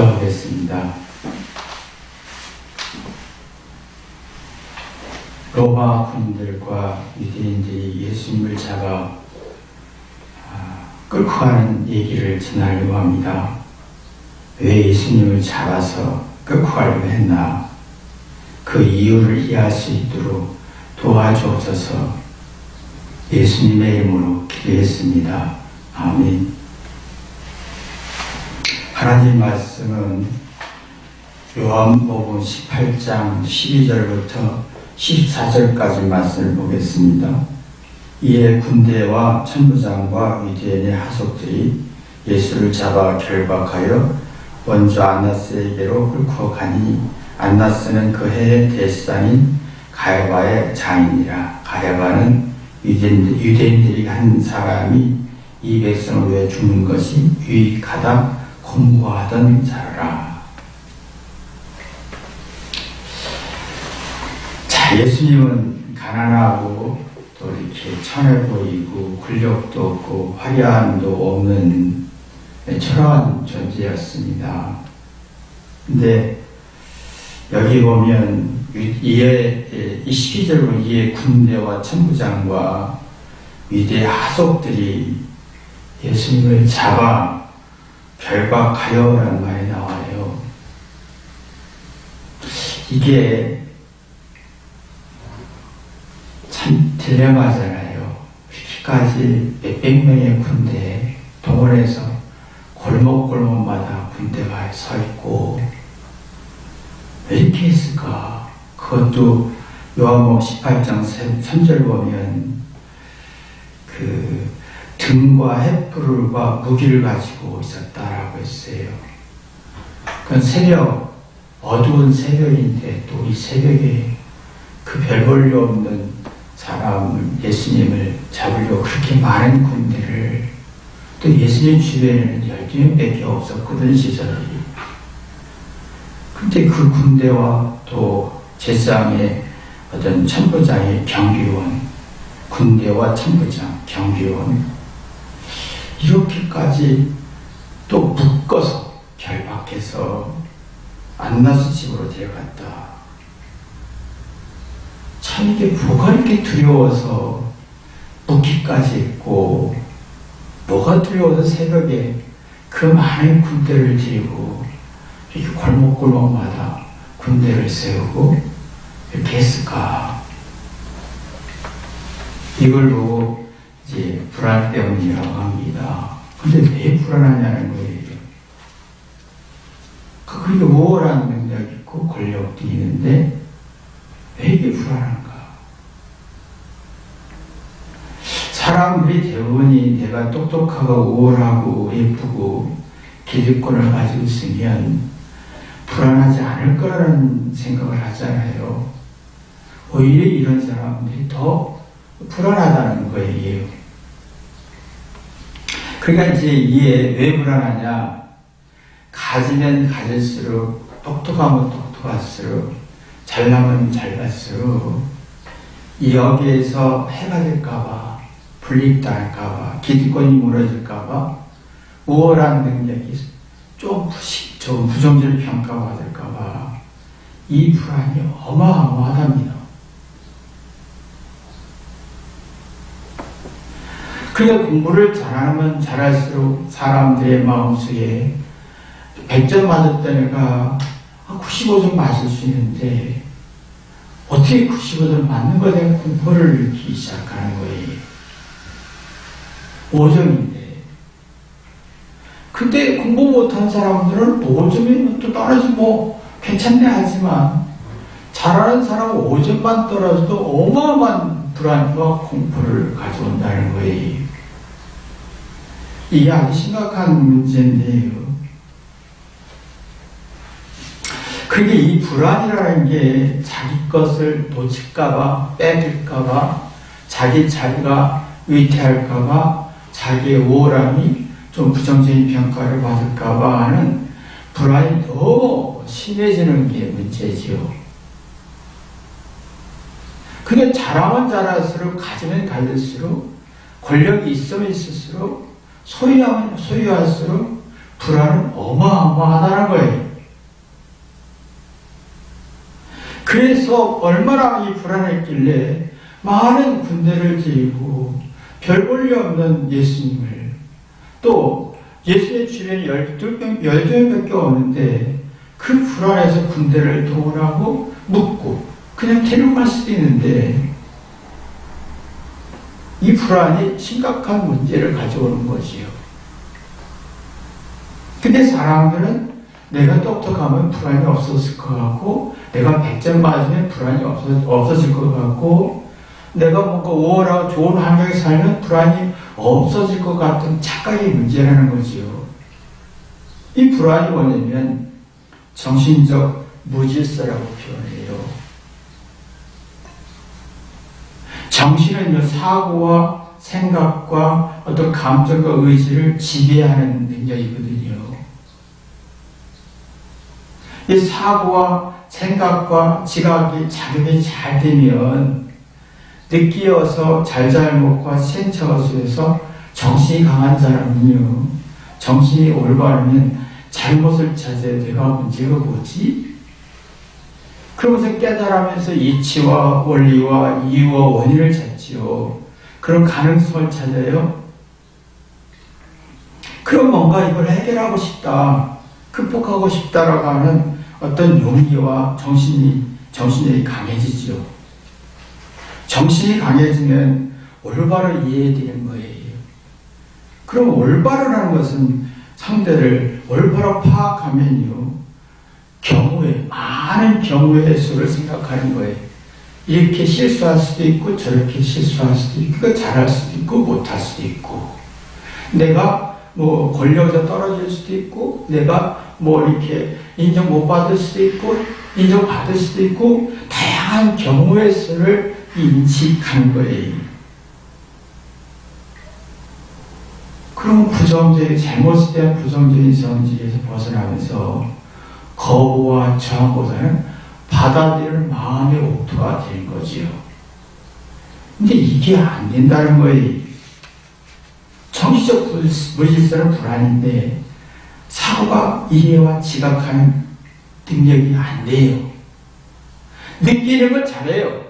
기도하겠습니다. 로마 군인들과 유대인들이 예수님을 잡아 끌고 가는 얘기를 전하려고 합니다. 왜 예수님을 잡아서 끌고 가려고 했나? 그 이유를 이해할 수 있도록 도와주옵소서. 예수님의 이름으로 기도했습니다. 아멘. 하나님 말씀은 요한복음 18장 12절부터 14절까지 말씀을 보겠습니다. 이에 군대와 천부장과 유대인의 하속들이 예수를 잡아 결박하여 먼저 안나스에게로 끌고 가니 안나스는 그 해의 대제사장인 가야바의 장인이라. 가야바는 유대인들이 한 사람이 이 백성을 위해 죽는 것이 유익하다 공고하던 자라. 자, 예수님은 가난하고 또 이렇게 천해 보이고 권력도 없고 화려함도 없는 초라한 존재였습니다. 근데 여기 보면 이 12절로 이에 군대와 천부장과 위대 하속들이 예수님을 잡아 결박하여라는 말이 나와요. 이게 참 딜레마잖아요. 이렇게까지 몇백 명의 군대에 동원해서 골목골목마다 군대가 서 있고 왜 이렇게 했을까? 그것도 요한복음 18장 3절 보면 그 등과 횃불과 무기를 가지고 있었다라고 했어요. 그건 새벽, 어두운 새벽인데 또 이 새벽에 그 별 볼 일 없는 사람을, 예수님을 잡으려고 그렇게 많은 군대를, 또 예수님 주변에는 12명밖에 없었거든, 시절이. 근데 그 군대와 또 제사장의 어떤 천부장의 경비원, 군대와 천부장, 경비원, 이렇게까지 또 묶어서 결박해서 안나스 집으로 데려갔다. 참 이게 뭐가 이렇게 두려워서 묶기까지 했고, 뭐가 두려워서 새벽에 그 많은 군대를 데리고 이렇게 골목골목마다 군대를 세우고 이렇게 했을까? 이걸 보고 이제 불안 때문이라고 합니다. 근데 왜 불안하냐는 거예요. 그게 우월한 능력이 있고 권력도 있는데 왜 이게 불안한가? 사람들이 대부분이 내가 똑똑하고 우월하고 예쁘고 기득권을 가지고 있으면 불안하지 않을 거라는 생각을 하잖아요. 오히려 이런 사람들이 더 불안하다는 거예요. 그러니까 이제 이게 왜 불안하냐? 가지면 가질수록, 똑똑하면 똑똑할수록, 잘나면 잘날수록 여기에서 해가 될까봐, 불이익당할까봐, 기득권이 무너질까봐, 우월한 능력이 좀 부정적 평가받을까봐 이 불안이 어마어마하답니다. 그러니까 공부를 잘하면 잘할수록 사람들의 마음속에 100점 맞았던 애가 95점 맞을 수 있는데 어떻게 95점 맞는 거에 대한 공부를 읽기 시작하는 거예요. 5점인데. 근데 공부 못한 사람들은 5점이면 또 떨어지고 괜찮네 하지만 잘하는 사람은 5점만 떨어져도 어마어마한 불안과 공포를 가져온다는 거예요. 이게 아주 심각한 문제인데요. 그게 이 불안이라는 게 자기 것을 놓칠까봐, 뺏길까봐, 자기 자리가 위태할까봐, 자기의 우월함이 좀 부정적인 평가를 받을까봐 하는 불안이 더 심해지는 게 문제지요. 그게 잘하면 잘할수록, 가지면 가질수록, 권력이 있으면 있을수록, 소유하면 소유할수록 불안은 어마어마하다는 거예요. 그래서 얼마나 이 불안했길래 많은 군대를 들이고 별 볼 일 없는 예수님을, 또 예수의 주변에 12명밖에 없는데 그 불안해서 군대를 동원하고 묻고 그냥 데려갈 수도 있는데, 이 불안이 심각한 문제를 가져오는 것이요. 근데 사람들은 내가 똑똑하면 불안이 없었을 것 같고, 내가 100점 맞으면 불안이 없어질 것 같고, 내가 뭔가 우월하고 좋은 환경에 살면 불안이 없어질 것 같은 착각의 문제라는 거지요. 이 불안이 뭐냐면 정신적 무질서라고 표현해요. 정신은요, 사고와 생각과 어떤 감정과 의지를 지배하는 능력이거든요. 이 사고와 생각과 지각이 작용이 잘 되면 느끼어서 잘잘못과 시행착오에서 정신이 강한 사람은요, 정신이 올바르면 잘못을 찾아야 내가 문제가 뭐지? 그러면서 깨달으면서 이치와 원리와 이유와 원인을 찾지요. 그런 가능성을 찾아요. 그럼 뭔가 이걸 해결하고 싶다, 극복하고 싶다라고 하는 어떤 용기와 정신이 강해지죠. 정신이 강해지면 올바로 이해되는 거예요. 그럼 올바로라는 것은 상대를 올바로 파악하면요, 많은 경우의 수를 생각하는 거예요. 이렇게 실수할 수도 있고 저렇게 실수할 수도 있고 잘할 수도 있고 못할 수도 있고, 내가 뭐 권력에서 떨어질 수도 있고, 내가 뭐 이렇게 인정 못 받을 수도 있고 인정받을 수도 있고, 다양한 경우의 수를 인식하는 거예요. 그럼 잘못에 대한 부정적인 성질에서 벗어나면서 거부와 저항보다는 받아들이는 마음의 옥토가 되는 거지요. 근데 이게 안 된다는 거예요. 정신적 무질서는 불안인데 사고가 이해와 지각하는 능력이 안 돼요. 느끼는 건 잘해요.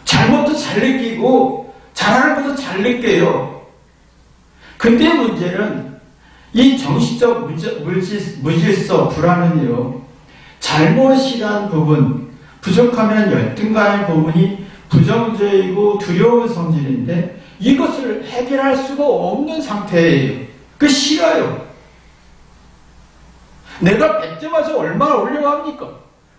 잘못도 잘 느끼고 잘하는 것도 잘 느껴요. 근데 문제는 이 정신적 무질서 불안은요, 잘못이란 부분, 부족하면 열등감의 부분이 부정적이고 두려운 성질인데 이것을 해결할 수가 없는 상태예요. 그 싫어요. 내가 100점 맞아 얼마나 훌륭합니까?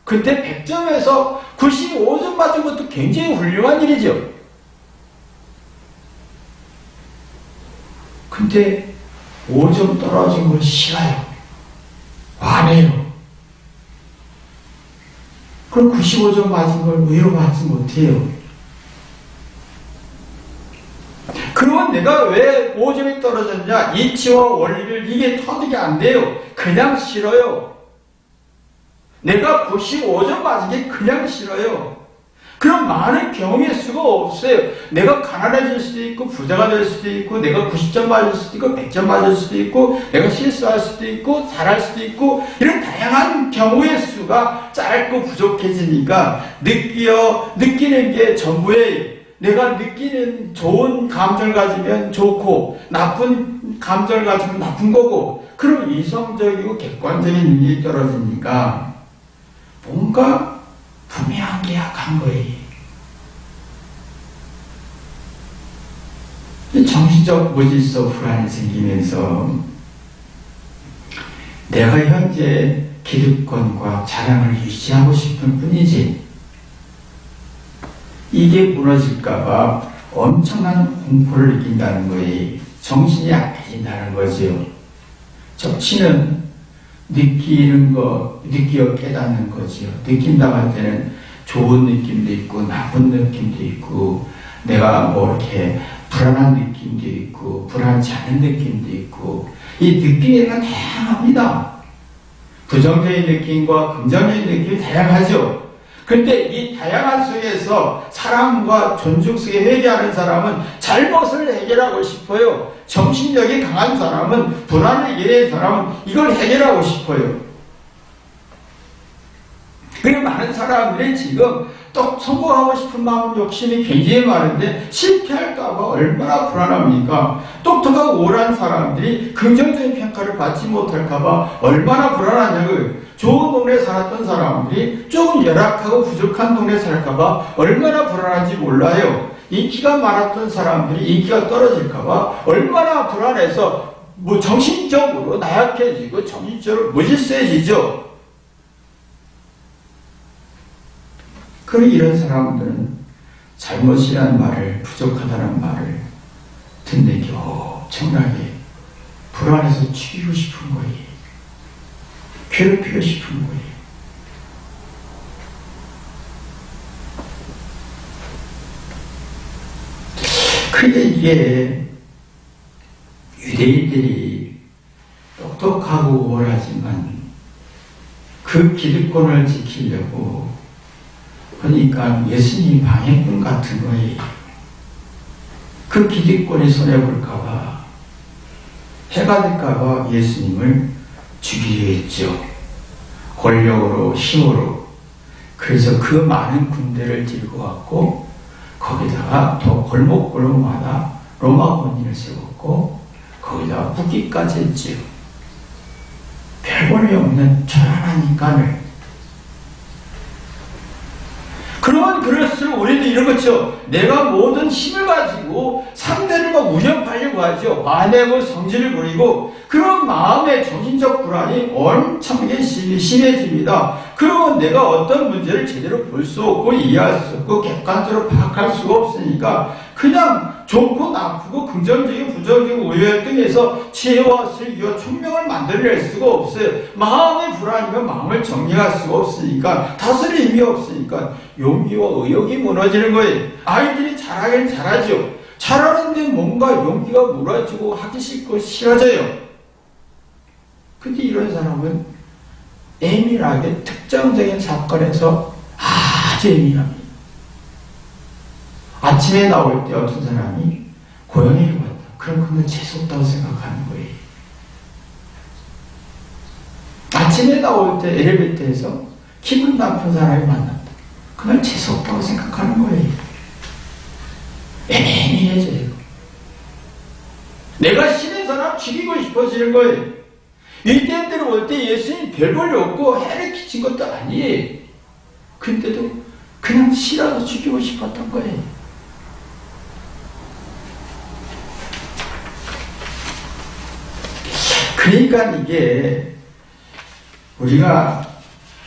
근데 100점에서 95점 맞은 것도 굉장히 훌륭한 일이죠. 근데 5점 떨어진 걸 싫어요. 화내요. 그럼 95점 맞은 걸 의외로 받지 못해요. 그러면 내가 왜 5점이 떨어졌냐? 이치와 원리를 이게 터득이 안 돼요. 그냥 싫어요. 내가 95점 맞은 게 그냥 싫어요. 그럼 많은 경우의 수가 없어요. 내가 가난해질 수도 있고 부자가 될 수도 있고, 내가 90점 맞을 수도 있고 100점 맞을 수도 있고, 내가 실수할 수도 있고 잘할 수도 있고, 이런 다양한 경우의 수가 짧고 부족해지니까 느끼는 게 전부예요. 내가 느끼는 좋은 감정을 가지면 좋고 나쁜 감정을 가지면 나쁜 거고, 그럼 이성적이고 객관적인 능력이 떨어지니까 뭔가 분명한 게 약한 거예요. 정신적 무질서 불안이 생기면서 내가 현재 기득권과 자랑을 유지하고 싶은 뿐이지, 이게 무너질까봐 엄청난 공포를 느낀다는 거예요. 정신이 약해진다는 거죠. 적치는 느끼는 거, 느끼어 깨닫는 거지요. 느낀다고 할 때는 좋은 느낌도 있고 나쁜 느낌도 있고, 내가 뭐 이렇게 불안한 느낌도 있고 불안치 않은 느낌도 있고, 이 느끼는 건 다양합니다. 부정적인 느낌과 긍정적인 느낌이 다양하죠. 근데 이 다양한 속에서 사랑과 존중 속에 회개하는 사람은 잘못을 해결하고 싶어요. 정신력이 강한 사람은, 불안을 이겨낸 사람은 이걸 해결하고 싶어요. 그리고 많은 사람들이 지금 또 성공하고 싶은 마음, 욕심이 굉장히 많은데 실패할까봐 얼마나 불안합니까? 똑똑하고 우월한 사람들이 긍정적인 평가를 받지 못할까봐 얼마나 불안하냐고요. 좋은 동네에 살았던 사람들이 조금 열악하고 부족한 동네에 살까봐 얼마나 불안한지 몰라요. 인기가 많았던 사람들이 인기가 떨어질까봐 얼마나 불안해서 정신적으로 나약해지고 정신적으로 무질서해지죠. 그럼 이런 사람들은 잘못이라는 말을, 부족하다는 말을 듣는 게 엄청나게 불안해서 죽이고 싶은 거예요. 괴롭히고 싶은 거예요. 그런데 이게 유대인들이 똑똑하고 우월하지만 그 기득권을 지키려고 그러니까 예수님 방해꾼 같은 거예요. 그 기득권이 손해볼까봐, 해가 될까봐 예수님을 죽이려 했죠. 권력으로, 힘으로. 그래서 그 많은 군대를 들고 왔고, 거기다가 더 골목골목마다 로마 군인을 세웠고, 거기다가 무기까지 했지요. 별볼이 없는 초라한 인간을. 그러면 그럴수록 우리도 이런 거죠. 내가 모든 힘을 가지고 상대를 막 우연하려고 하죠. 화내고 성질을 부리고 그런 마음의 정신적 불안이 엄청나게 심해집니다. 그러면 내가 어떤 문제를 제대로 볼 수 없고 이해할 수 없고 객관적으로 파악할 수가 없으니까 그냥 좋고 나쁘고 긍정적이고 부정적이고 우열등해서 지혜와 슬기와 총명을 만들어낼 수가 없어요. 마음의 불안이면 마음을 정리할 수가 없으니까 다스릴 힘이 없으니까 용기와 의욕이 무너지는 거예요. 아이들이 잘하긴 잘하죠. 잘하는데 뭔가 용기가 무너지고 하기 싫고 싫어져요. 근데 이런 사람은 예민하게 특정적인 사건에서 아주 예민합니다. 아침에 나올 때 어떤 사람이 고양이를 봤다. 그럼 그건 재수없다고 생각하는 거예요. 아침에 나올 때 엘리베이터에서 기분 나쁜 사람이 만났다. 그건 재수없다고 생각하는 거예요. 예민해져요. 내가 신의 사람 죽이고 싶어지는 거예요. 유대인들이 올 때 예수님 별 볼일 없고 해를 끼친 것도 아니에요. 근데도 그냥 싫어서 죽이고 싶었던 거예요. 그러니까 이게 우리가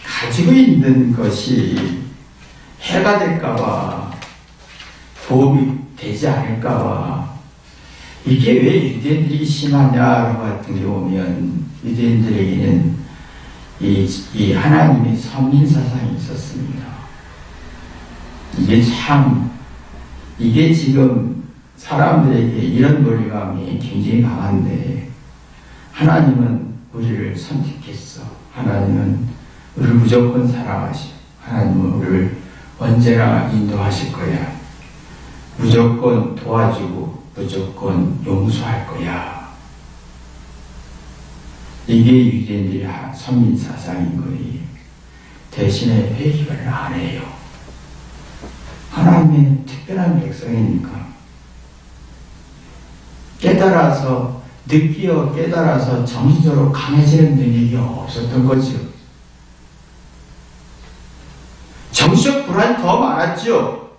가지고 있는 것이 해가 될까봐, 도움이 되지 않을까봐, 이게 왜 유대인들이 심하냐 같은 게 오면 유대인들에게는 이 하나님의 선민사상이 있었습니다. 이게 지금 사람들에게 이런 논리감이 굉장히 강한데, 하나님은 우리를 선택했어. 하나님은 우리를 무조건 사랑하시고, 하나님은 우리를 언제나 인도하실 거야. 무조건 도와주고, 무조건 용서할 거야. 이게 유대인들의 선민사상인 거예요. 대신에 회개를 안 해요. 하나님의 특별한 백성이니까. 깨달아서 정신적으로 강해지는 능력이 없었던 거죠. 정신적 불안이 더 많았죠.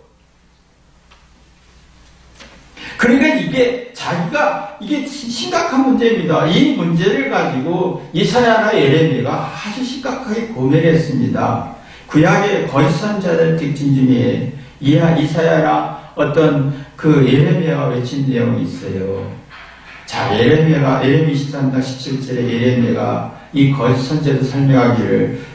그러니까 이게 심각한 문제입니다. 이 문제를 가지고 이사야나 예레미야가 아주 심각하게 고민했습니다. 구약의 거짓 선지자들 특징 중에 이사야나 어떤 그 예레미야가 외친 내용이 있어요. 자, 예레미야 13장 17절에 예레미야가 이 거짓 선지자들 설명하기를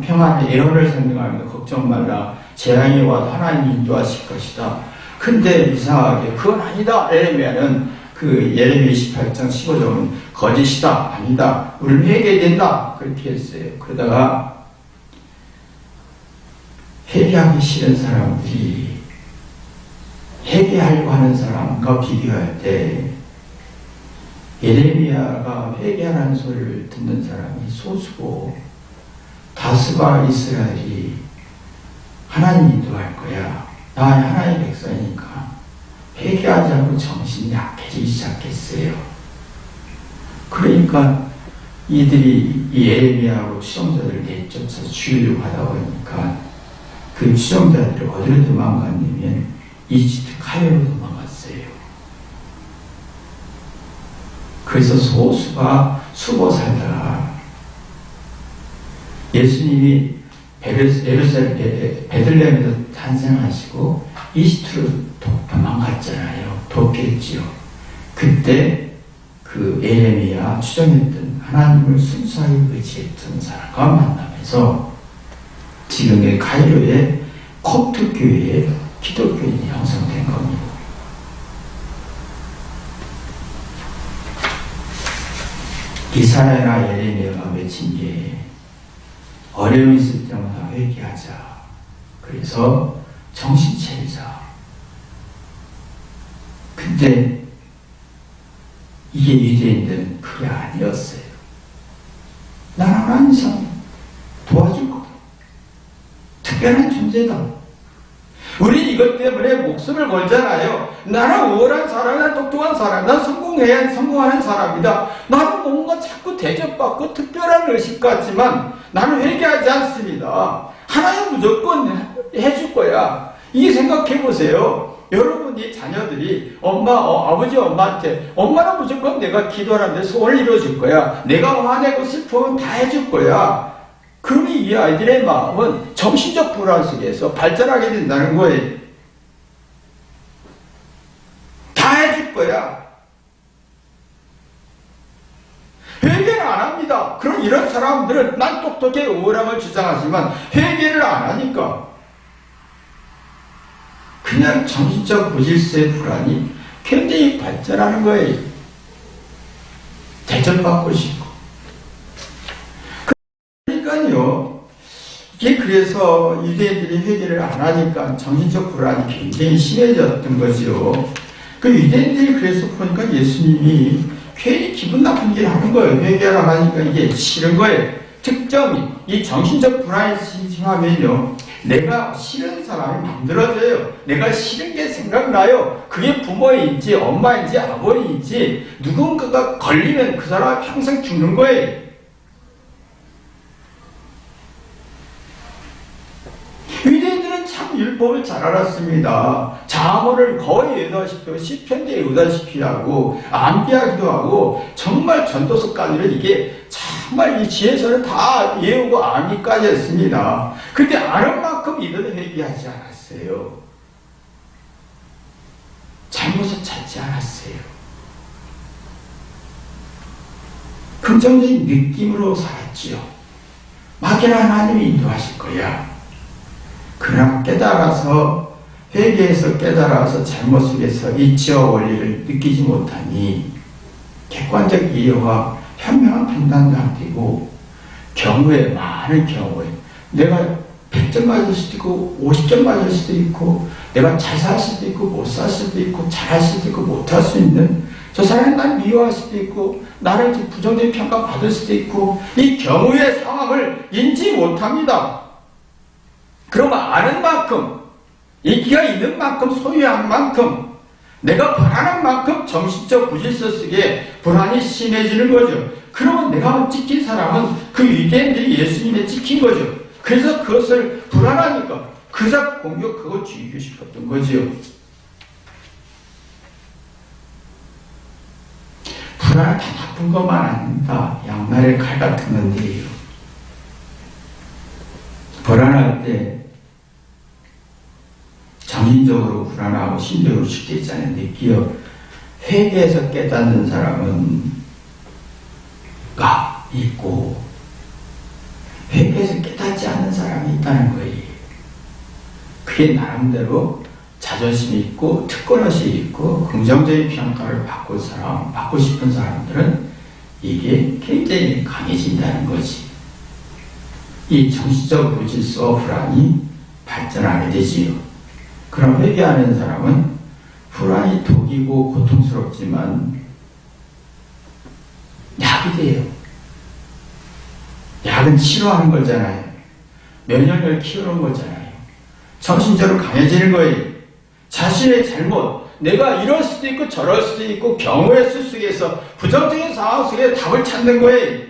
평안의 예언을 설명합니다. 걱정 말라. 재앙이 와도 하나님이 인도하실 것이다. 근데 이상하게 그건 아니다. 예레미야는 그 예레미야 28장 15절은 거짓이다. 아니다. 우리는 회개해야 된다. 그렇게 했어요. 그러다가 회개하기 싫은 사람들이 회개하려고 하는 사람과 비교할 때 예레미야가 회개하라는 소리를 듣는 사람이 소수고 다수가 이스라엘이 하나님 인도할 거야. 나 하나님의 백성이니까 회개하지 않고 정신이 약해지기 시작했어요. 그러니까 이들이 이 예레미야하고 추종자들을 내쫓아서 죽이려고 하다 보니까 그 추종자들이 어디로 도망갔냐면 이집트 카이로로 도망갔어요. 그래서 소수가 숨어 살다가 예수님이 베들레헴에서 탄생하시고 이집트로 도망갔잖아요. 돕겠지요. 그때 그 예레미야 추정했던 하나님을 순수하게 의지했던 사람과 만나면서 지금의 카이로의 콥트 교회에 기독교인이 형성된 겁니다. 이사야나 예레미야가 외친 게 어려움이 있을 때마다 회개하자. 그래서 정신 차리자. 근데 이게 유대인들은 그게 아니었어요. 나는 하나님 사람 도와줄 거다. 특별한 존재다. 우리 이것 때문에 목숨을 걸잖아요. 나는 우월한 사람이다. 똑똑한 사람. 난 성공하는 사람이다. 나는 뭔가 자꾸 대접받고 특별한 의식 같지만 나는 회개하지 않습니다. 하나님 무조건 해줄 거야. 이게 생각해 보세요. 여러분이 자녀들이 아버지 엄마한테 엄마는 무조건 내가 기도하는데 소원을 이루어줄 거야. 내가 화내고 슬프면 다 해줄 거야. 그러면 이 아이들의 마음은 정신적 불안 속에서 발전하게 된다는 거예요. 다 해줄 거야. 회개를 안 합니다. 그럼 이런 사람들은 난 똑똑해 우월함을 주장하지만 회개를 안 하니까 그냥 정신적 무질서의 불안이 굉장히 발전하는 거예요. 대접받고 싶고. 그러니까요. 이게 그래서 유대인들이 회개를 안 하니까 정신적 불안이 굉장히 심해졌던 거죠. 그 유대인들이 그래서 보니까 예수님이 괜히 기분 나쁜 일을 하는 거예요. 회개하라고 하니까 이게 싫은 거예요. 특정이 이 정신적 불안이 심하면요. 내가 싫은 사람을 만들어줘요. 내가 싫은 게 생각나요. 그게 부모인지 엄마인지 아버지인지 누군가가 걸리면 그 사람은 평생 죽는 거예요. 유대인들은 참 율법을 잘 알았습니다. 잠언을 거의 외우다시피 시편도 외우다시피 하고 암기하기도 하고 정말 전도서까지는 이게 정말 이 지혜서를 다 외우고 암기까지 했습니다. 근데 아는 만큼 이들은 회개하지 않았어요. 잘못을 찾지 않았어요. 긍정적인 느낌으로 살았지요. 막연한 하나님이 인도하실 거야. 그러나 깨달아서 회개해서 깨달아서 잘못 속에서 이치와 원리를 느끼지 못하니 객관적 이해와 현명한 판단도 안 되고 경우에 많은 경우에 내가 100점 맞을 수도 있고 50점 맞을 수도 있고 내가 잘 살 수도 있고 못 살 수도 있고 잘할 수도 있고 못할 수 있는 저 사람이 날 미워할 수도 있고 나를 부정적인 평가 받을 수도 있고 이 경우의 상황을 인지 못합니다. 그러면 아는 만큼 인기가 있는 만큼 소유한 만큼 내가 바라는 만큼 정신적 무질서 속에 불안이 심해지는 거죠. 그러면 내가 찍힌 사람은 그 유대인들이 예수님에 찍힌 거죠. 그래서 그것을 불안하니까 그사 공격하고 죽이고 싶었던 거죠. 불안은 다 나쁜 것만 아닙니다. 양날의 칼 같은 건데요. 불안할 때 정신적으로 불안하고 심적으로 죽게 있잖아요. 느끼어 회개해서 깨닫는 사람은 있고 회개해서 깨닫지 않는 사람이 있다는 거예요. 그게 나름대로 자존심이 있고 특권의식이 있고 긍정적인 평가를 받고 싶은 사람들은 이게 굉장히 강해진다는 거지. 이 정신적 무질서와 불안이 발전하게 되지요. 그럼 회개하는 사람은 불안이 독이고 고통스럽지만 약이 돼요. 약은 치료하는 거잖아요. 면역력을 키우는 거잖아요. 정신적으로 강해지는 거예요. 자신의 잘못, 내가 이럴 수도 있고 저럴 수도 있고 경우의 수 속에서 부정적인 상황 속에 답을 찾는 거예요.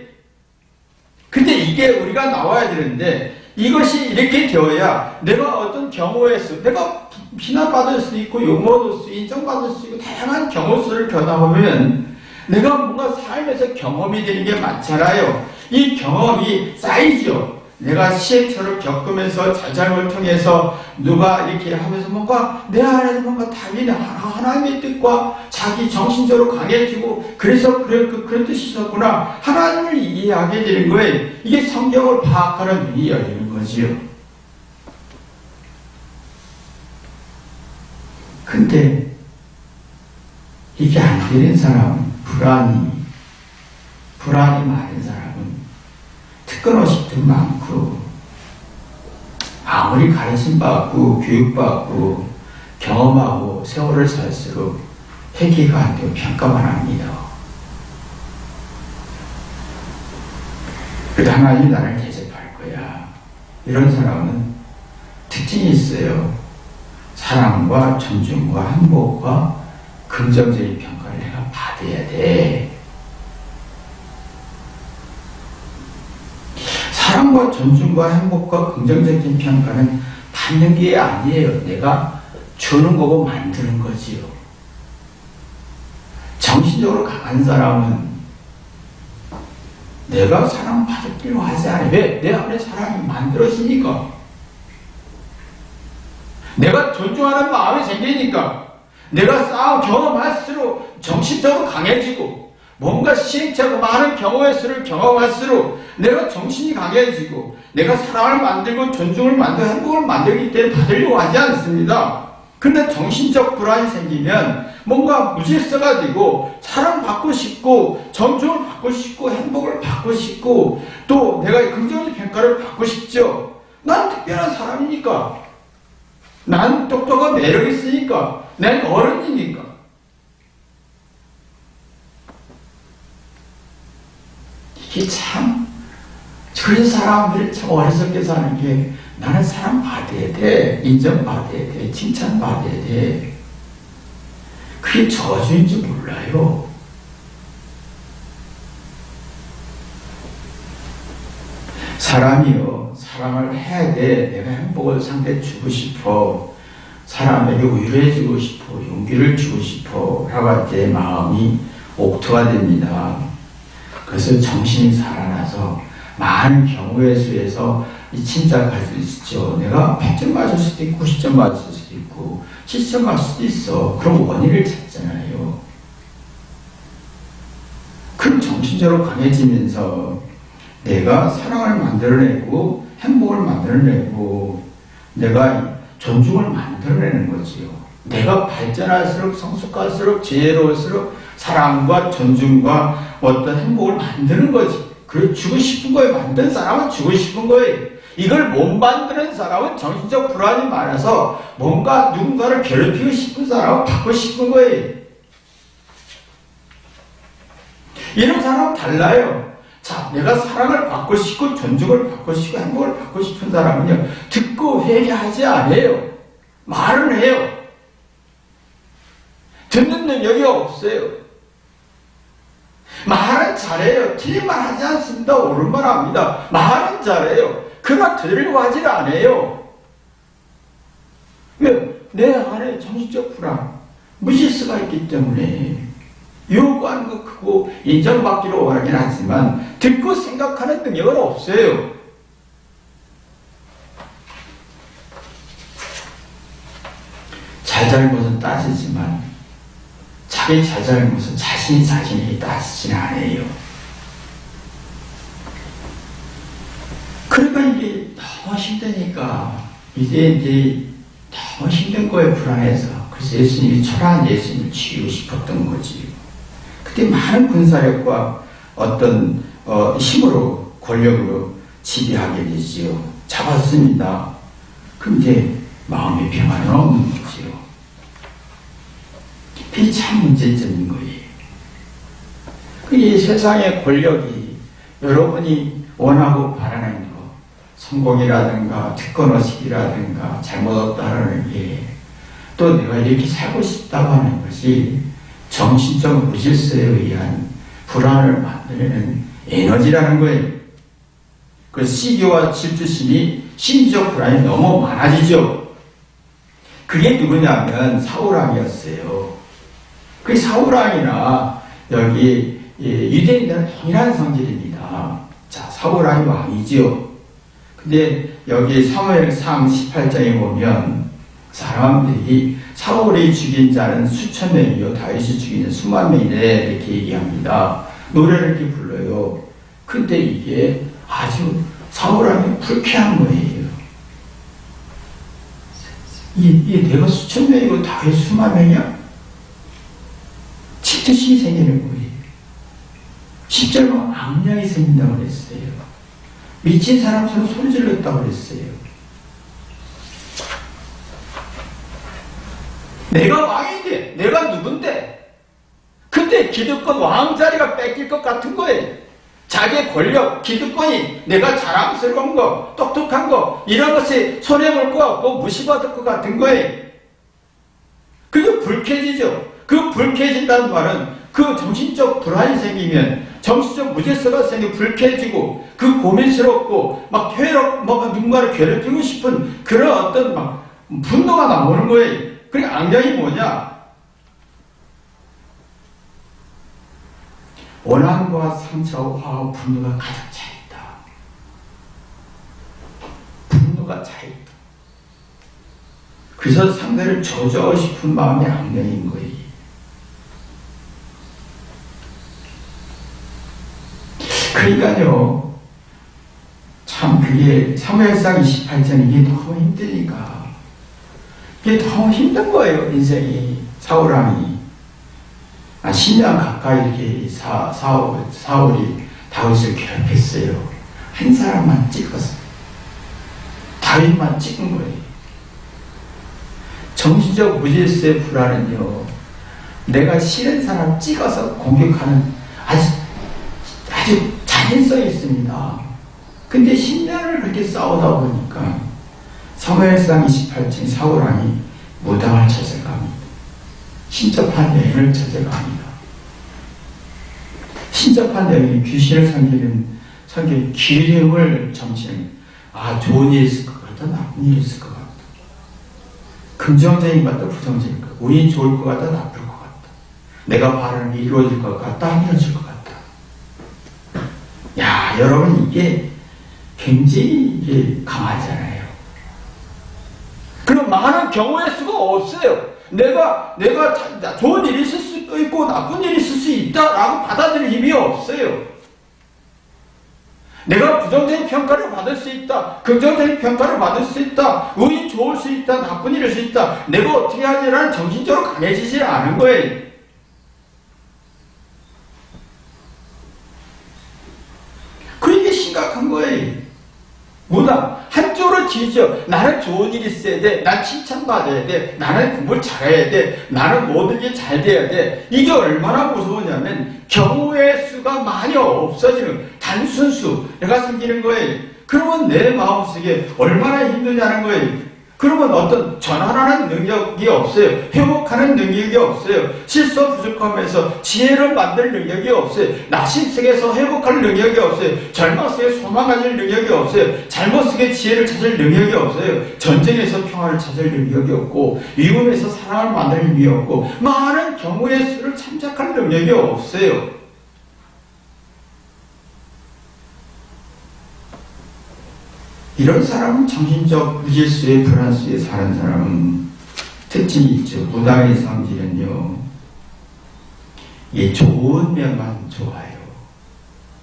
근데 이게 우리가 나와야 되는데 이것이 이렇게 되어야 내가 어떤 경우의 수, 내가 비난받을 수 있고 욕먹을 수, 인정받을 수 있고 다양한 경우 수를 겪어보면 내가 뭔가 삶에서 경험이 되는 게 많잖아요. 이 경험이 쌓이죠. 내가 시행착오를 겪으면서 잘잘못을 통해서 누가 이렇게 하면서 뭔가 내 안에서 뭔가 답이 하나님의 뜻과 자기 정신적으로 강해지고 그래서 그런 뜻이 있었구나. 하나님을 이해하게 되는 거예요. 이게 성경을 파악하는 눈이 열리는 거지요. 근데 이게 안 되는 사람은 불안이 많은 사람은 특권의식도 많고 아무리 가르침받고 교육받고 경험하고 세월을 살수록 회개가 안 되고 평가만 합니다. 그래도 하나님이 나를 대접할 거야. 이런 사람은 특징이 있어요. 사랑과 존중과 행복과 긍정적인 평가를 내가 받아야 돼. 사랑과 존중과 행복과 긍정적인 평가는 받는 게 아니에요. 내가 주는 거고 만드는 거지요. 정신적으로 강한 사람은 내가 사랑받기로 하지 않아요. 왜? 내 안에 사랑이 만들어지니까. 내가 존중하는 마음이 생기니까. 내가 싸움 경험할수록 정신적으로 강해지고 뭔가 시행착오 많은 경우의 수를 경험할수록 내가 정신이 강해지고 내가 사랑을 만들고 존중을 만들고 행복을 만들기 때문에 받으려고 하지 않습니다. 근데 정신적 불안이 생기면 뭔가 무질서가 되고 사랑받고 싶고 존중을 받고 싶고 행복을 받고 싶고 또 내가 긍정적 평가를 받고 싶죠. 난 특별한 사람이니까. 난 똑똑한 매력이 있으니까. 난 어른이니까. 이게 참, 그런 사람들이 참 어리석게 사는 게 나는 사랑받아야 돼, 인정받아야 돼, 칭찬받아야 돼. 그게 저주인지 몰라요. 사람이요, 사랑을 해야 돼. 내가 행복을 상대에 주고 싶어. 사람에게 위로해주고 싶어. 용기를 주고 싶어. 라고 할 때 마음이 옥토가 됩니다. 그래서 정신이 살아나서 많은 경우의 수에서 이 침착할 수 있죠. 내가 100점 맞을 수도 있고 90점 맞을 수도 있고 70점 맞을 수도 있어. 그럼 원인을 찾잖아요. 그럼 정신적으로 강해지면서 내가 사랑을 만들어내고 행복을 만들어내고 내가 존중을 만들어내는 거지요. 내가 발전할수록 성숙할수록 지혜로울수록 사랑과 존중과 어떤 행복을 만드는 거지. 그걸 주고 싶은 거예요. 만든 사람은 주고 싶은 거예요. 이걸 못 만드는 사람은 정신적 불안이 많아서 뭔가 누군가를 괴롭히고 싶은 사람은 받고 싶은 거예요. 이런 사람은 달라요. 자, 내가 사랑을 받고 싶고 존중을 받고 싶고 행복을 받고 싶은 사람은요, 듣고 회개하지 않아요. 말은 해요. 듣는 능력이 없어요. 말은 잘해요. 틀린 말 하지 않습니다. 옳은 말 합니다. 말은 잘해요. 그러나 들으려고 하질 않아요. 왜? 내 안에 정신적 불안, 무질서가 있기 때문에 요구하는 거 크고 인정받기를 원하긴 하지만 듣고 생각하는 능력은 없어요. 잘잘못은 따지지만 자기 잘잘못은 자신에게 따지지는 않아요. 그러니까 이게 너무 힘드니까 이제 너무 힘든 거에 불안해서 그래서 예수님이 초라한 예수님을 죽이고 싶었던 거지. 그때 많은 군사력과 어떤 힘으로 권력으로 지배하게 되지요. 잡았습니다. 그럼 이제 마음의 평안은 없는 거지요. 그게 참 문제점인 거예요. 이 세상의 권력이 여러분이 원하고 바라는 것, 성공이라든가 특권의식이라든가 잘못없다라는 게, 또 내가 이렇게 살고 싶다고 하는 것이 정신적 무질서에 의한 불안을 만들어내는 에너지라는 거예요. 그 시기와 질투심이 심리적 불안이 너무 많아지죠. 그게 누구냐면 사울왕이었어요. 그 사울왕이나 여기 유대인들은 동일한 성질입니다. 자, 사울왕이 왕이지요. 근데 여기 사무엘상 18장에 보면 사람들이 사울이 죽인 자는 수천 명이요 다윗이 죽인 자는 수만 명이네 이렇게 얘기합니다. 노래를 이렇게 불러요. 근데 이게 아주 사울왕이 불쾌한 거예요. 이 내가 수천 명이고 다윗 수만 명이야? 질투심이 생기는 거예요. 10절로 악령이 생긴다고 그랬어요. 미친 사람처럼 소리 질렀다고 그랬어요. 내가 왕인데, 내가 누군데? 근데 기득권 왕자리가 뺏길 것 같은 거예요. 자기의 권력, 기득권이 내가 자랑스러운 거, 똑똑한 거, 이런 것이 손해볼 것 같고 무시받을 것 같은 거예요. 그게 불쾌해지죠. 그 불쾌해진다는 말은 그 정신적 불안이 생기면, 정신적 무질서가 생기고 불쾌해지고, 그 고민스럽고, 막 누군가를 괴롭히고 싶은 그런 어떤 막 분노가 나오는 거예요. 그러니까 악령이 뭐냐? 원한과 상처와 화와 분노가 가득 차있다. 분노가 차있다. 그래서 상대를 조져하고 싶은 마음이 악령인 거예요. 그러니까요, 참 그게 사무엘상 28장 이게 너무 힘드니까, 이게 너무 힘든 거예요, 인생이. 사울왕이 10년 가까이 이렇게 사울이 다윗을 괴롭혔어요. 한 사람만 찍었어요. 다윗만 찍은 거예요. 정신적 무질서의 불안은요, 내가 싫은 사람 찍어서 공격하는 아주 잔인성이 있습니다. 근데 10년을 그렇게 싸우다 보니까 사무엘상 28장 사울왕이 무당을 찾아갑니다. 신접한 여인을 찾아갑니다. 신접한 여인이 귀신을 섬기는 기름을 점치는, 좋은 일이 있을 것 같다, 나쁜 일이 있을 것 같다. 긍정적인 것 같다, 부정적인 것 같다. 운이 좋을 것 같다, 나쁠 것 같다. 내가 바라는 게 이루어질 것 같다, 안 이루어질 것 같다. 야, 여러분, 이게 굉장히 이게 강하잖아요. 그럼 많은 경우의 수가 없어요. 내가 좋은 일이 있을 수도 있고 나쁜 일이 있을 수 있다라고 받아들일 힘이 없어요. 내가 부정적인 평가를 받을 수 있다, 긍정적인 평가를 받을 수 있다, 운이 좋을 수 있다, 나쁜 일일 수 있다, 내가 어떻게 하지라는 정신적으로 강해지지 않은 거예요. 그게 심각한 거예요. 뭐다? 한쪽으로 뒤져. 나는 좋은 일이 있어야 돼. 난 칭찬받아야 돼. 나는 공부를 잘해야 돼. 나는 모든 게 잘 돼야 돼. 이게 얼마나 무서우냐면 경우의 수가 많이 없어지는 단순수가 생기는 거예요. 그러면 내 마음속에 얼마나 힘드냐는 거예요. 그러면 어떤 전환하는 능력이 없어요. 회복하는 능력이 없어요. 실수 부족함에서 지혜를 만들 능력이 없어요. 낙심 속에서 회복할 능력이 없어요. 절망 속에 소망 가질 능력이 없어요. 잘못 속에 지혜를 찾을 능력이 없어요. 전쟁에서 평화를 찾을 능력이 없고, 위험에서 사랑을 만들 능력이 없고, 많은 경우의 수를 참작할 능력이 없어요. 이런 사람은 정신적 무질서의 불안 속에 사는 사람은 특징이 있죠. 무당의 성질은요, 이 좋은 면만 좋아요.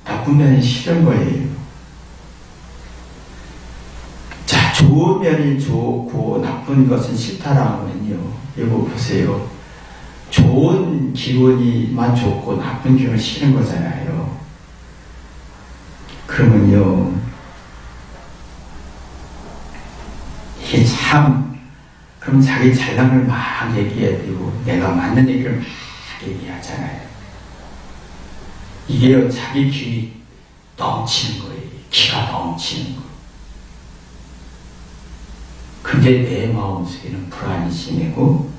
나쁜 면이 싫은 거예요. 자, 좋은 면이 좋고 나쁜 것은 싫다라면요, 이거 보세요. 좋은 기운이만 좋고 나쁜 기운은 싫은 거잖아요. 그러면요, 이게 참, 그럼 자기 잘난 걸 막 얘기해도 내가 맞는 얘기를 막 얘기하잖아요. 이게요, 자기 귀 넘치는 거예요. 기가 넘치는 거. 근데 내 마음속에는 불안이 심하고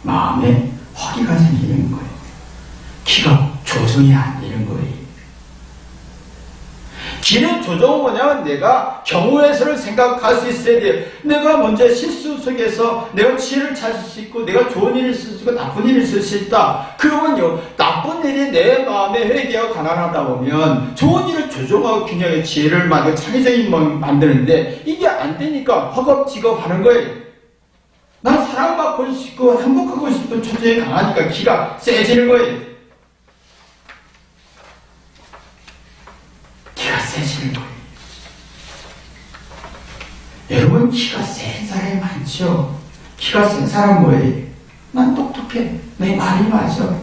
마음에 허리가 생기는 거예요. 기가 조정이 안 되는 거예요. 기는 조정은 뭐냐면 내가 경우의 수를 생각할 수 있어야 돼요. 내가 먼저 실수 속에서 내가 지혜를 찾을 수 있고 내가 좋은 일을 쓸 수 있고 나쁜 일을 쓸 수 있다. 그러면요, 나쁜 일이 내 마음에 회개하고 가난하다 보면 좋은 일을 조정하고 균형의 지혜를 만들고 창의적인 마음을 만드는데 이게 안 되니까 허겁지겁 하는 거예요. 난 사랑받고 싶고 행복하고 싶은 초점이 강하니까 기가 세지는 거예요. 기가 세지는 거예요. 여러분, 기가 센 사람이 많죠? 기가 센 사람 뭐예요? 난 똑똑해. 내 말이 맞아.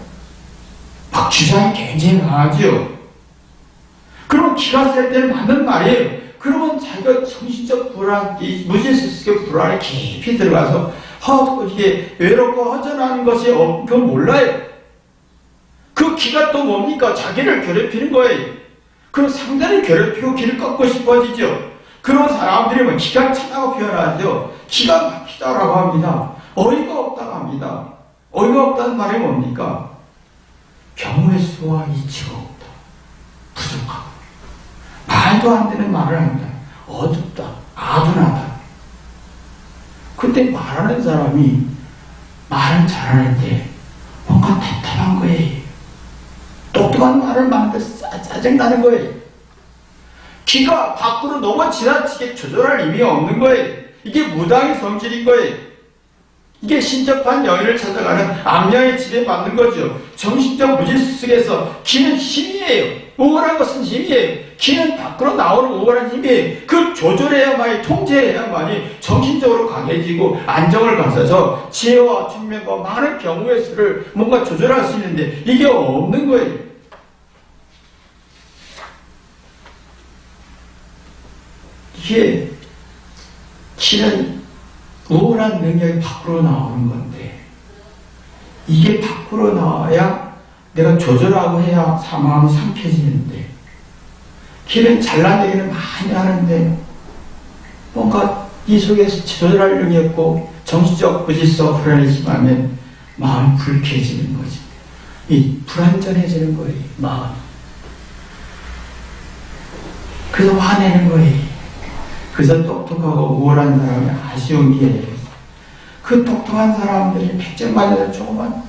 막 주장이 굉장히 강하죠? 그럼 기가 셀 때는 맞는 말이에요. 그러면 자기가 정신적 불안, 무질서의 불안에 깊이 들어가서 이게 외롭고 허전한 것이 그건 몰라요. 그 기가 또 뭡니까? 자기를 괴롭히는 거예요. 그럼 상대를 괴롭히고 길을 꺾고 싶어지죠. 그런 사람들이 뭐 기가 차다고 표현하죠. 기가 막히다라고 합니다. 어이가 없다고 합니다. 어이가 없다는 말이 뭡니까? 경우의 수와 이치가 없다. 부족하고 말도 안 되는 말을 한다. 어둡다. 아둔하다. 그때 말하는 사람이 말은 잘하는데 뭔가 답답한 거예요. 똑똑한 말을 많은데 짜증나는 거예요. 기가 밖으로 너무 지나치게 조절할 힘이 없는 거예요. 이게 무당의 성질인 거예요. 이게 신접한 여인을 찾아가는 암양의 집에 맞는 거죠. 정신적 무질서 속에서 기는 힘이에요. 우월한 것은 힘이에요. 기는 밖으로 나오는 우월한 힘이에요. 그 조절해야만이, 통제해야만이 정신적으로 강해지고 안정을 가져서 지혜와 총명과 많은 경우의 수를 뭔가 조절할 수 있는데 이게 없는 거예요. 이게 기는 우월한 능력이 밖으로 나오는 건데 이게 밖으로 나와야 내가 조절하고 해야 마음이 상쾌해지는데 기는 잘난 얘기는 많이 하는데 뭔가 이 속에서 조절할 능력이 없고 정신적 무질서 불안이 심하면 마음이 불쾌해지는 거지. 이 불안전해지는 거예요. 마음이. 그래서 화내는 거예요. 그래서 똑똑하고 우월한 사람이 아쉬운 게 그 똑똑한 사람들이 100점 만점에 조금만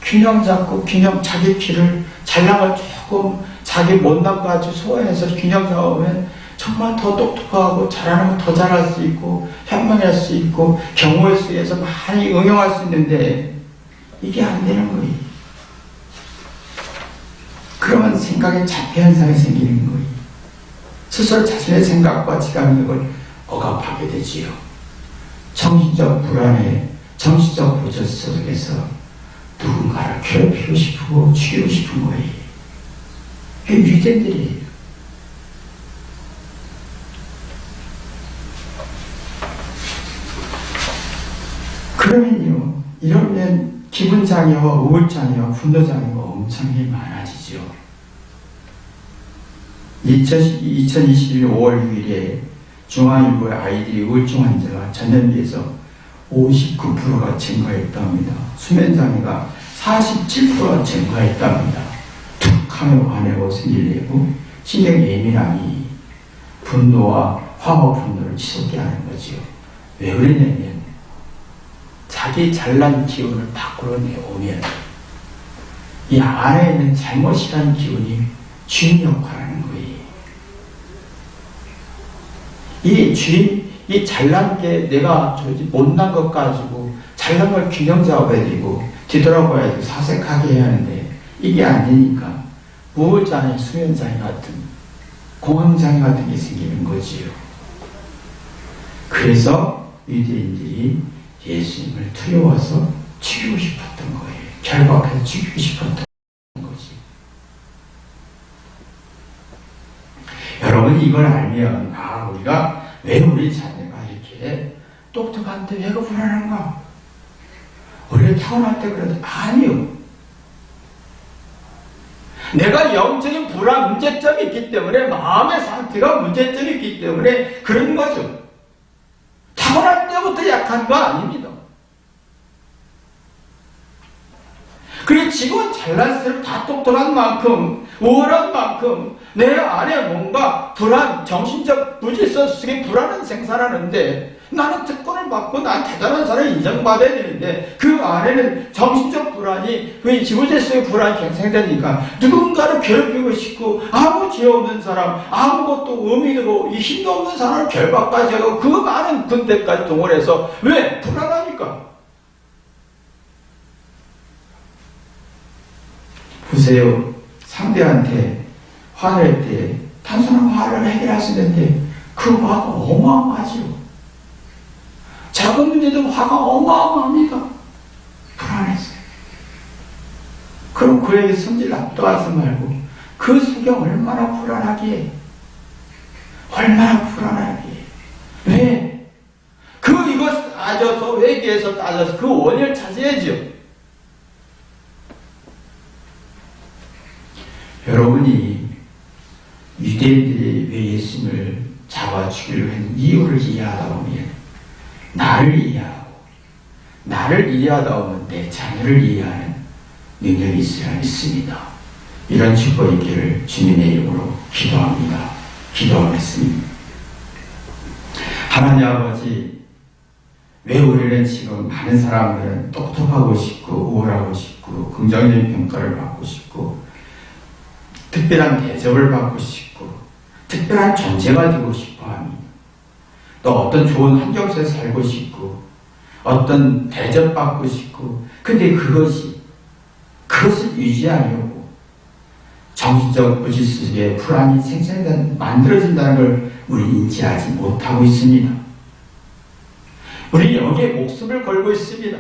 균형 잡고 자기 길을 잘난 걸 조금 자기 못난 거 아주 소화해서 균형 잡으면 정말 더 똑똑하고 잘하는 거 더 잘할 수 있고 현명할 수 있고 경우의 수에서 많이 응용할 수 있는데 이게 안 되는 거예요. 그러면 생각에 자폐 현상이 생기는 거예요. 스스로 자신의 생각과 지각력을 억압하게 되지요. 정신적 불안에 정신적 무질서 속에서 누군가를 괴롭히고 싶고 죽이고 싶은 거예요. 그게 유대인들이에요. 그러면요, 이러면 기분장애와 우울장애와 분노장애가 엄청나게 많아지죠. 2021년 5월 6일에 중앙일보의 아이들이 우울증 환자가 전년 비해서 59%가 증가했답니다. 수면장애가 47%가 증가했답니다. 툭하면 화내고 승질내고 신경 예민함이 분노와 화와 분노를 치솟게 하는 거지요. 왜 그러냐면 자기 잘난 기운을 밖으로 내오면 이 안에 있는 잘못이라는 기운이 주인 역할을 하는 거예요. 이 주인, 이 잘난 게 내가 못난 것 가지고 잘난 걸 균형 잡아야 되고 뒤돌아봐야 되고 사색하게 해야 하는데 이게 안 되니까 우울장애, 수면장애 같은 공황장애 같은 게 생기는 거지요. 그래서 유대인들이 예수님을 두려워서 죽이고 싶었던 거예요. 결박해서 죽이고 싶었던 거지. 여러분 이걸 알면 우리가 왜 우리 자녀가 이렇게 똑똑한데 왜 그 불안한가? 원래 타고날 때 그래도 아니요. 내가 영적인 불안 문제점이 있기 때문에 마음의 상태가 문제점이 있기 때문에 그런 거죠. 타고날 때부터 약한 거 아닙니다. 그리고 지금은 잘날수록 다 똑똑한 만큼 우월한 만큼 내 안에 뭔가 불안, 정신적 무질서 속에 불안은 생산하는데 나는 특권을 받고 난 대단한 사람을 인정받아야 되는데 그 안에는 정신적 불안이 그 지구질서의 불안이 생산되니까 누군가를 괴롭히고 싶고 아무 죄 없는 사람 아무것도 의미도 힘도 없는 사람을 결박까지 하고 그 많은 군대까지 동원해서 왜? 불안하니까. 보세요. 상대한테 화낼 때 단순한 화를 해결할 수 있는데 그 화가 어마어마하죠. 작은 문제도 화가 어마어마합니다. 불안했어요. 그럼 그에게 성질 나쁘다고 말고 그 속에 얼마나 불안하기에 얼마나 불안하기에 왜? 이것 따져서 회개해서 따져서 그 원인을 찾아야죠. 여러분이 유대인들이 왜 예수님을 잡아 죽이려고 했는 이유를 이해하다 보면 나를 이해하다 보면 내 자녀를 이해하는 능력이 있어야 믿습니다. 이런 축복이 있기를 주님의 이름으로 기도합니다. 기도하겠습니다. 하나님 아버지, 왜 우리는 지금 많은 사람들은 똑똑하고 싶고 우월하고 싶고 긍정적인 평가를 받고 싶고 특별한 대접을 받고 싶고 특별한 존재가 되고 싶어 합니다. 또 어떤 좋은 환경에서 살고 싶고 어떤 대접받고 싶고 근데 그것을 유지하려고 정신적 무질서 속에 불안이 만들어진다는 걸 우리 인지하지 못하고 있습니다. 우리 여기에 목숨을 걸고 있습니다.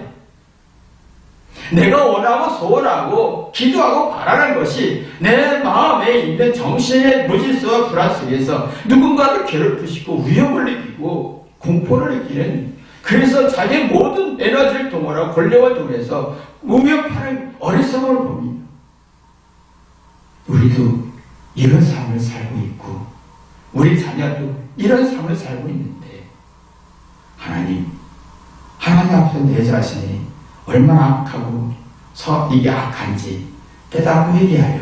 내가 원하고 소원하고 기도하고 바라는 것이 내 마음에 있는 정신의 무질서와 불안 속에서 누군가를 괴롭히시고 위협을 느끼고 공포를 느끼는 그래서 자기의 모든 에너지를 동원하고 권력을 동원해서 무명파는 어리석음을 봅니다. 우리도 이런 삶을 살고 있고 우리 자녀도 이런 삶을 살고 있는데 하나님 앞에서 내 자신이 얼마나 악하고 이게 악한지 깨닫고 회개하여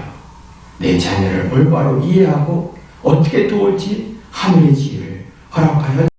내 자녀를 올바로 이해하고 어떻게 도울지 하늘의 지혜를 허락하여